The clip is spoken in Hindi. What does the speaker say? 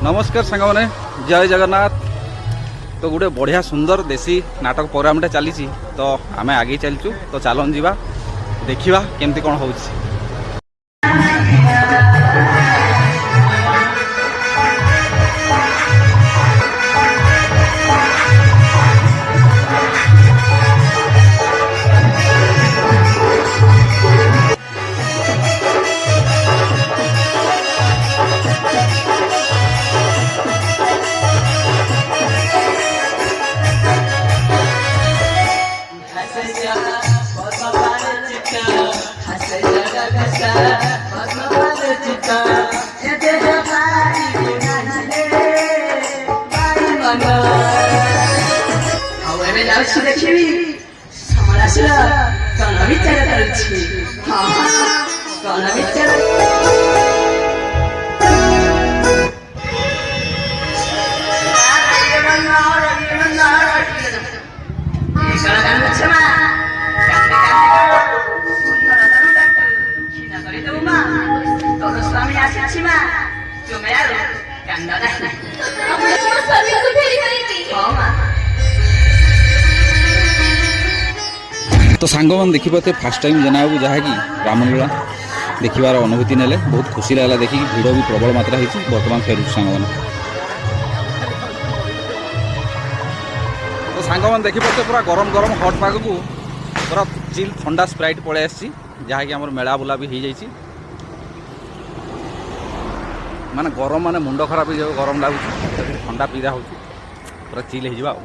नमस्कार सांग मैंने जय जगन्नाथ। तो गोटे बढ़िया सुंदर देसी नाटक प्रोग्रामटे चली तो आम आगे चलचु तो चलन जीवा देखा केमती कौन हो। देखी समराशिला कौन विचार करुछि कौन विचार स्वामी आसी तुम्हें तो सांग मैंने देखिए फास्ट टाइम जना बाबू जहाँकि रामलीला देखार अनुभूति ने बहुत खुशी लगा देखिए भिड़ भी प्रबल मात्रा होती बर्तमान फेर सांग मैंने तो सांग मैंने देखिए पूरा गरम गरम हट पाग को पूरा चिल ठंडा स्प्राइट पलि आसी जहाँकि आम मेला बुला भी हो जाए माने गरम माने मुंड खराब हो गरम लगुच ठंडा पीरा हो पूरा चिल हो।